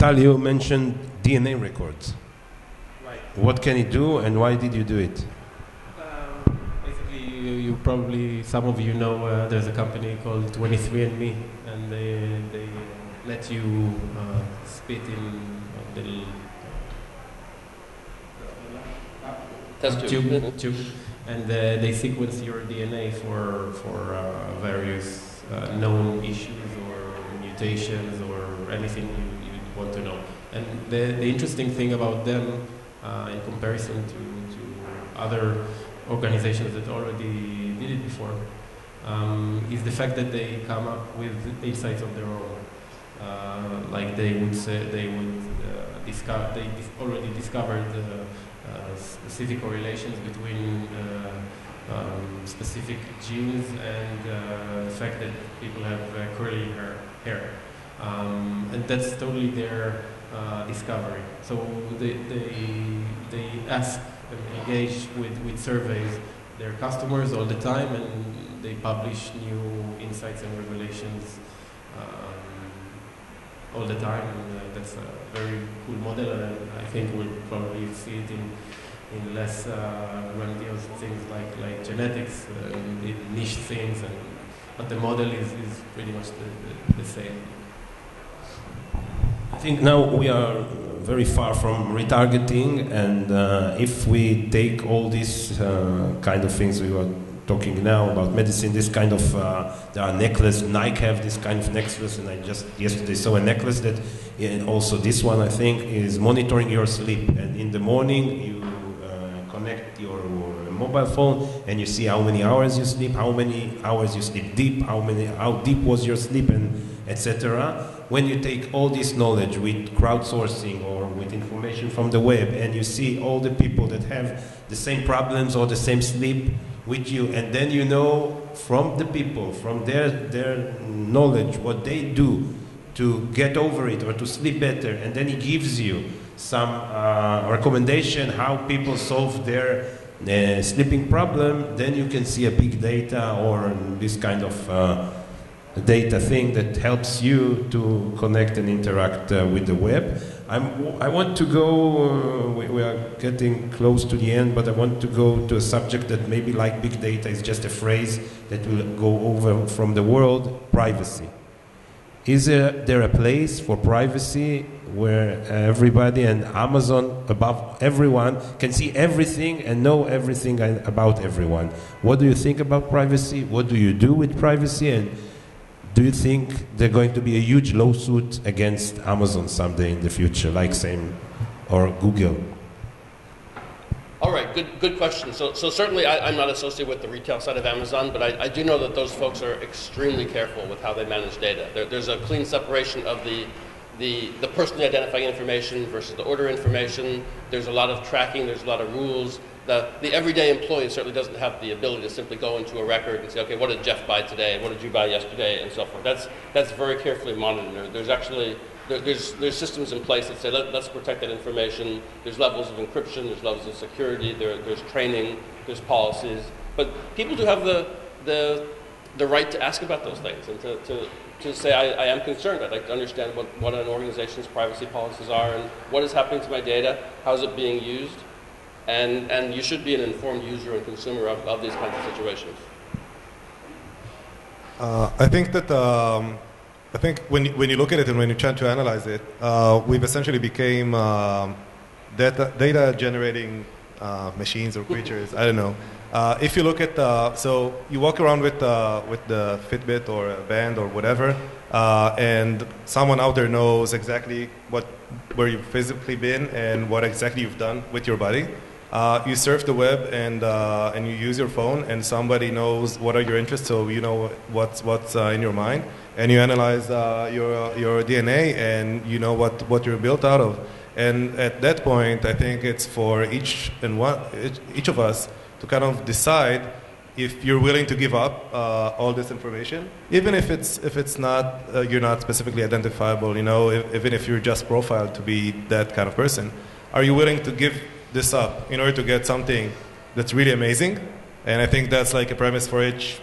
Tal, you mentioned DNA records. Right. What can it do, and why did you do it? Basically, you probably, some of you know, there's a company called 23andMe, and they let you spit in a little Test tube, and they sequence your DNA for various known issues or mutations or anything you want to know. And the interesting thing about them, in comparison to other organizations that already did it before, is the fact that they come up with insights of their own. Like they would say, they would discover, already discovered specific correlations between specific genes and the fact that people have curly hair. And that's totally their discovery. So they ask and engage with surveys their customers all the time, and they publish new insights and revelations all the time. And that's a very cool model, and I think we'll probably see it in less grandiose things like genetics, in niche things, but the model is pretty much the same. I think now we are very far from retargeting, and if we take all these kind of things we were talking now about medicine, this kind of, there are necklaces, Nike have this kind of necklace, and I just yesterday saw a necklace that, also this one I think, is monitoring your sleep, and in the morning you connect your mobile phone and you see how many hours you sleep, how many hours you sleep deep, how deep was your sleep, and etc. When you take all this knowledge with crowdsourcing or with information from the web, and you see all the people that have the same problems or the same sleep with you, and then you know from the people, from their knowledge, what they do to get over it or to sleep better, and then he gives you some recommendation how people solve their sleeping problem, then you can see a big data or this kind of data thing that helps you to connect and interact with the web. I want to go, we are getting close to the end, but I want to go to a subject that maybe like big data is just a phrase that will go over from the world, privacy. Is there a place for privacy where everybody and Amazon above everyone can see everything and know everything about everyone? What do you think about privacy? What do you do with privacy? And do you think there's going to be a huge lawsuit against Amazon someday in the future, like same, or Google? All right, good question. So certainly I'm not associated with the retail side of Amazon, but I do know that those folks are extremely careful with how they manage data. There's a clean separation of the personally identifying information versus the order information. There's a lot of tracking, there's a lot of rules. The everyday employee certainly doesn't have the ability to simply go into a record and say, okay, what did Jeff buy today? What did you buy yesterday? And so forth. That's very carefully monitored. There's actually there's systems in place that say let's protect that information. There's levels of encryption, there's levels of security, there's training, there's policies. But people do have the right to ask about those things and to say I am concerned. I'd like to understand what an organization's privacy policies are and what is happening to my data, how is it being used. And you should be an informed user and consumer of these kinds of situations. I think that when you look at it and when you try to analyze it, we've essentially became data generating machines or creatures. I don't know. If you look at so you walk around with the Fitbit or a band or whatever, and someone out there knows exactly where you've physically been and what exactly you've done with your body. You surf the web and you use your phone, and somebody knows what are your interests, so you know what's in your mind, and you analyze your DNA, and you know what you're built out of. And at that point, I think it's for each of us to kind of decide if you're willing to give up all this information, even if it's not you're not specifically identifiable. You know, even if you're just profiled to be that kind of person, are you willing to give this up in order to get something that's really amazing, And I think that's like a premise for each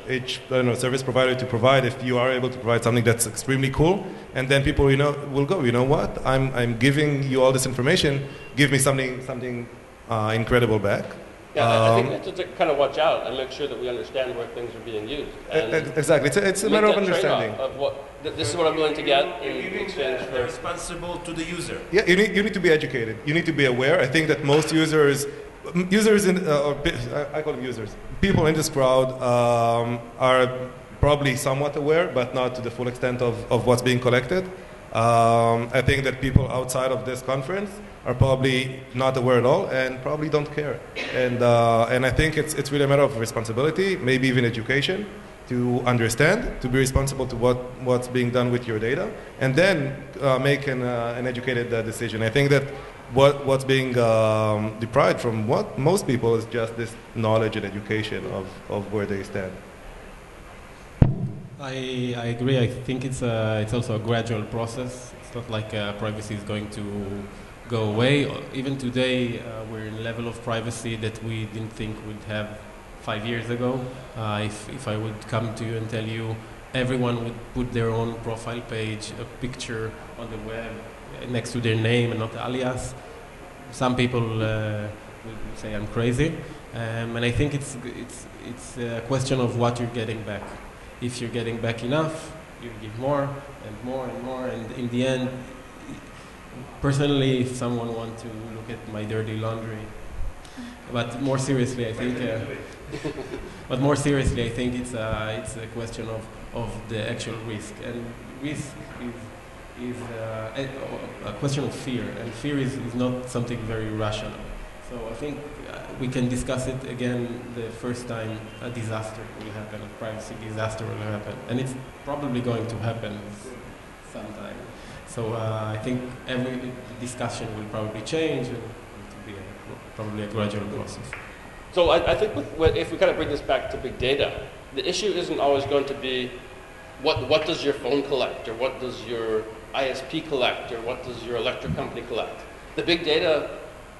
service provider to provide. If you are able to provide something that's extremely cool, and then people will go, you know what? I'm giving you all this information. Give me something incredible back. Yeah, I think we have to kind of watch out and make sure that we understand where things are being used. Exactly, it's a matter of understanding. Of this is what I'm willing to get in exchange for. Responsible to the user. Yeah, you need to be educated. You need to be aware. I think that most users I call them users. People in this crowd are probably somewhat aware, but not to the full extent of what's being collected. I think that people outside of this conference are probably not aware at all and probably don't care. And I think it's really a matter of responsibility, maybe even education, to understand, to be responsible to what's being done with your data, and then make an educated decision. I think that what's being deprived from most people is just this knowledge and education of where they stand. I agree. I think it's also a gradual process. It's not like privacy is going to go away. Even today, we're in a level of privacy that we didn't think we'd have 5 years ago. If I would come to you and tell you everyone would put their own profile page, a picture on the web next to their name and not alias, some people would say I'm crazy. And I think it's a question of what you're getting back. If you're getting back enough, you give more and more and more, and in the end, personally, if someone wants to look at my dirty laundry, but more seriously, I think it's a question of the actual risk, and risk is a question of fear, and fear is not something very rational. So I think we can discuss it again the first time a disaster will happen, a privacy disaster will happen, and it's probably going to happen sometime. So I think every discussion will probably change, and it will be probably a gradual process. So I think if we kind of bring this back to big data, the issue isn't always going to be what does your phone collect, or what does your ISP collect, or what does your electric company collect. The big data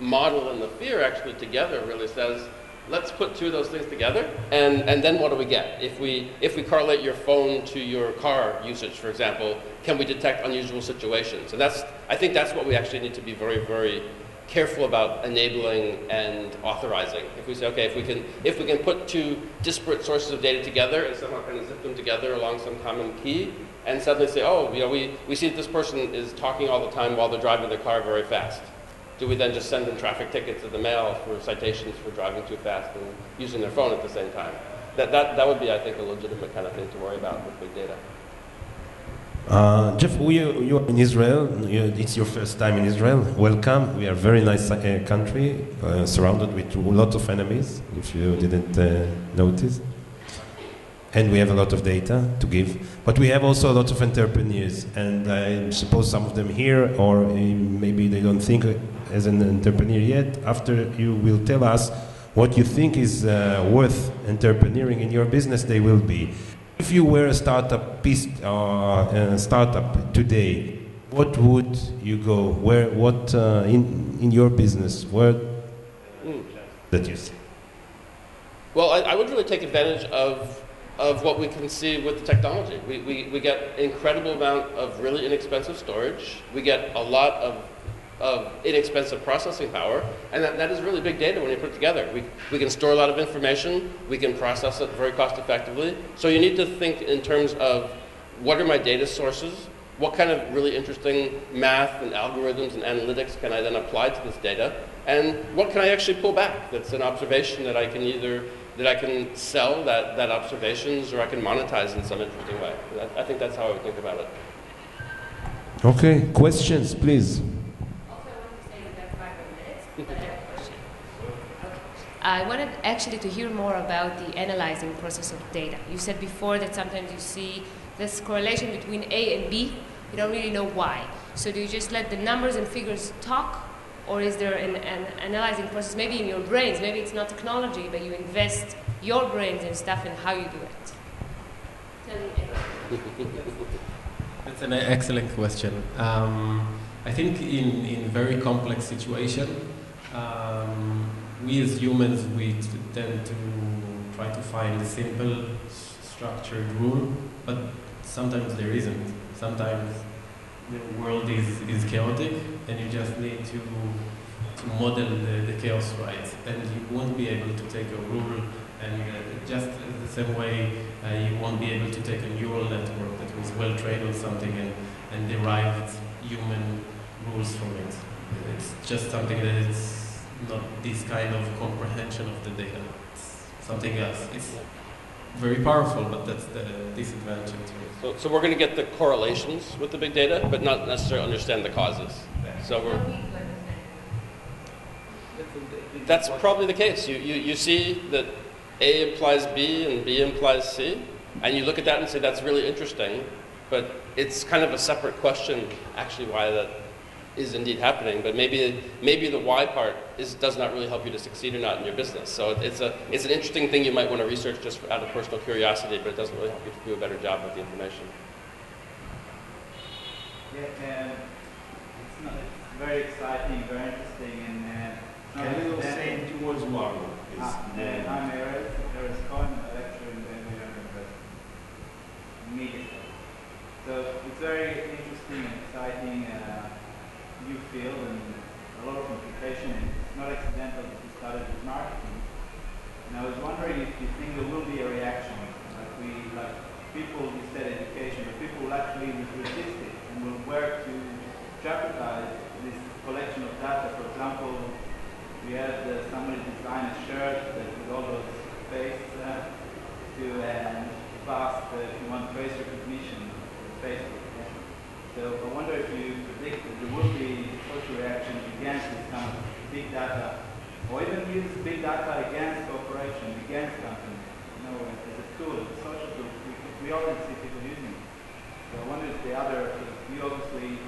model and the fear actually together really says, let's put two of those things together, and then what do we get? If we correlate your phone to your car usage, for example, can we detect unusual situations? And I think that's what we actually need to be very, very careful about enabling and authorizing. If we say, okay, if we can put two disparate sources of data together and somehow kind of zip them together along some common key, and suddenly say, oh, we see that this person is talking all the time while they're driving their car very fast. Do we then just send them traffic tickets in the mail for citations for driving too fast and using their phone at the same time? That would be, I think, a legitimate kind of thing to worry about with big data. Jeff, you are in Israel. It's your first time in Israel. Welcome. We are a very nice country, surrounded with a lot of enemies, if you didn't notice. And we have a lot of data to give. But we have also a lot of entrepreneurs. And I suppose some of them here, or maybe they don't think as an entrepreneur yet. After you will tell us what you think is worth entrepreneuring in your business, they will be. If you were a startup today, what would you go? What in your business? Where that you see? Well, I would really take advantage of what we can see with the technology. We get an incredible amount of really inexpensive storage. We get a lot of inexpensive processing power, and that is really big data when you put it together. We can store a lot of information, we can process it very cost effectively. So you need to think in terms of what are my data sources, what kind of really interesting math and algorithms and analytics can I then apply to this data, and what can I actually pull back that's an observation that I can sell that observations, or I can monetize in some interesting way. I think that's how I would think about it. Okay, questions, please. I wanted actually to hear more about the analyzing process of data. You said before that sometimes you see this correlation between A and B. You don't really know why. So do you just let the numbers and figures talk? Or is there an analyzing process, maybe in your brains? Maybe it's not technology, but you invest your brains and stuff in how you do it. Tell me. That's an excellent question. I think in very complex situations, we as humans, we tend to try try to find a simple, structured rule, but sometimes there isn't. Sometimes the world is chaotic, and you just need to model the chaos right, and you won't be able to take a rule, and just the same way you won't be able to take a neural network that was well trained on something and derived human rules from it. It's just something that is not this kind of comprehension of the data. It's something else. It's very powerful, but that's the disadvantage. So we're going to get the correlations with the big data, but not necessarily understand the causes. So that's probably the case. You see that A implies B and B implies C, and you look at that and say that's really interesting, but it's kind of a separate question actually why that is indeed happening, but maybe the why part does not really help you to succeed or not in your business. So it's an interesting thing you might want to research just out of personal curiosity, but it doesn't really help you to do a better job with the information. Yeah, it's very exciting, very interesting, and can you say in 2 words more? I'm Erez Cohen, a lecturer in the University Media. So it's very interesting and exciting. New field and a lot of implication. It's not accidental that we started with marketing. And I was wondering if you think there will be a reaction, like people, you said education, but people will actually resist it and will work to jeopardize this collection of data. For example, we had somebody design a shirt that with all those face to pass if you want face recognition with Facebook. So I wonder if you predict that there will be social reaction against this kind of big data, or even use big data against cooperation, against companies, as a tool, as a social tool. We already see people using it. So I wonder if the other, you obviously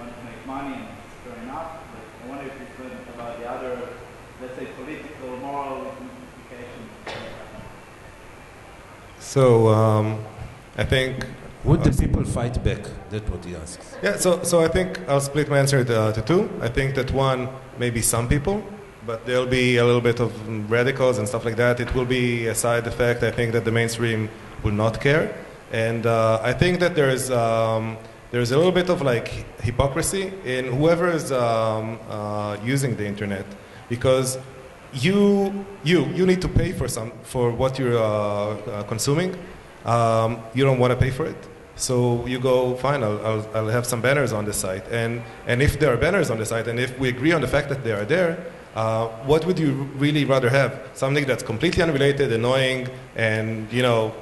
want to make money, and it's fair enough, but I wonder if you could about the other, let's say, political, moral implications. So I think. Would the people fight back? That's what he asks. Yeah, so I think I'll split my answer to 2. I think that 1, maybe some people, but there'll be a little bit of radicals and stuff like that. It will be a side effect. I think that the mainstream will not care. And I think that there's a little bit of like hypocrisy in whoever is using the internet, because you need to pay for what you're consuming. You don't want to pay for it. So you go, fine, I'll have some banners on the site. And if there are banners on the site, and if we agree on the fact that they are there, what would you really rather have? Something that's completely unrelated, annoying, and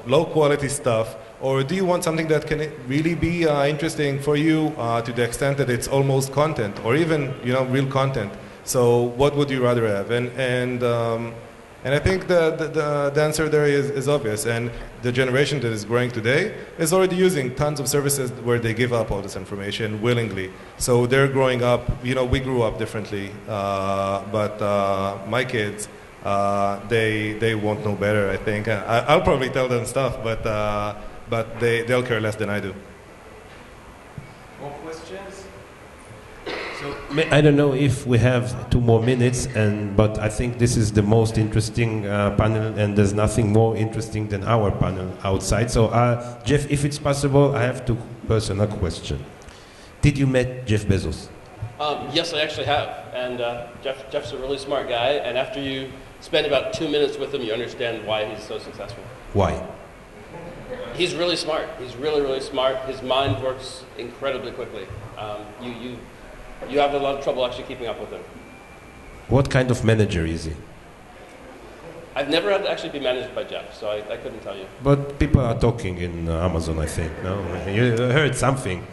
low quality stuff? Or do you want something that can really be interesting for you to the extent that it's almost content, or even real content? So what would you rather have? And I think the answer there is obvious. And the generation that is growing today is already using tons of services where they give up all this information willingly. So they're growing up, we grew up differently, but my kids, they won't know better, I think. I'll probably tell them stuff, but they'll care less than I do. More questions? So, I don't know if we have 2 more minutes, but I think this is the most interesting panel, and there's nothing more interesting than our panel outside. So, Jeff, if it's possible, I have 2 personal questions. Did you meet Jeff Bezos? Yes, I actually have. And Jeff's a really smart guy, and after you spend about 2 minutes with him, you understand why he's so successful. Why? He's really smart. He's really, really smart. His mind works incredibly quickly. You have a lot of trouble actually keeping up with him. What kind of manager is he? I've never had to actually be managed by Jeff, so I couldn't tell you. But people are talking in Amazon, I think. No, you heard something.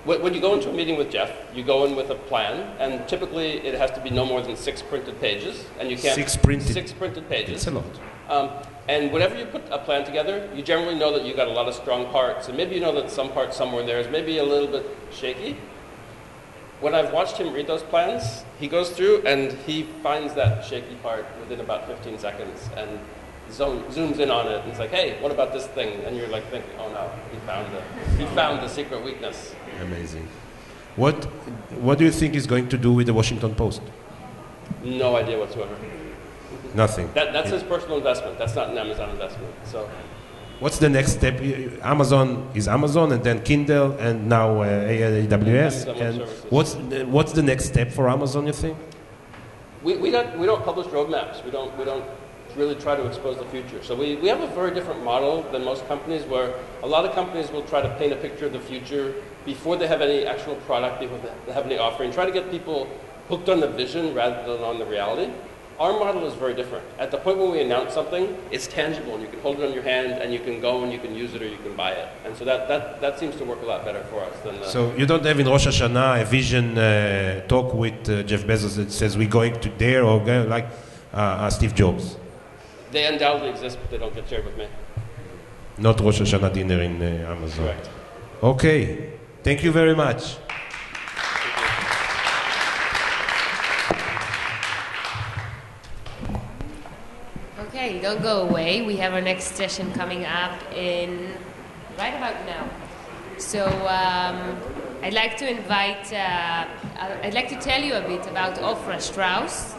When you go into a meeting with Jeff, you go in with a plan, and typically it has to be no more than 6 printed pages, and you can't 6 printed. 6 printed pages. It's a lot. And whenever you put a plan together, you generally know that you've got a lot of strong parts, and maybe you know that some part somewhere in there is maybe a little bit shaky. When I've watched him read those plans, he goes through and he finds that shaky part within about 15 seconds and zooms in on it, and it's like, hey, what about this thing? And you're like thinking, oh no, he found the secret weakness. Amazing. What do you think he's going to do with the Washington Post? No idea whatsoever. Nothing. That's his personal investment. That's not an Amazon investment. So, what's the next step? Amazon is Amazon, and then Kindle, and now AWS. Amazon Web And Services. what's the next step for Amazon? You think? we don't publish roadmaps. We don't really try to expose the future. So we have a very different model than most companies, where a lot of companies will try to paint a picture of the future before they have any actual product, before they have any offering, try to get people hooked on the vision rather than on the reality. Our model is very different. At the point when we announce something, it's tangible. You can hold it on your hand, and you can go and you can use it, or you can buy it. And so that seems to work a lot better for us than. So you don't have in Rosh Hashanah a vision talk with Jeff Bezos that says we're going to there, or like Steve Jobs. They undoubtedly exist, but they don't get shared with me. Not Rosh Hashanah dinner in Amazon. Correct. Okay. Thank you very much. Okay, don't go away. We have our next session coming up right about now. So I'd like to tell you a bit about Ofra Strauss.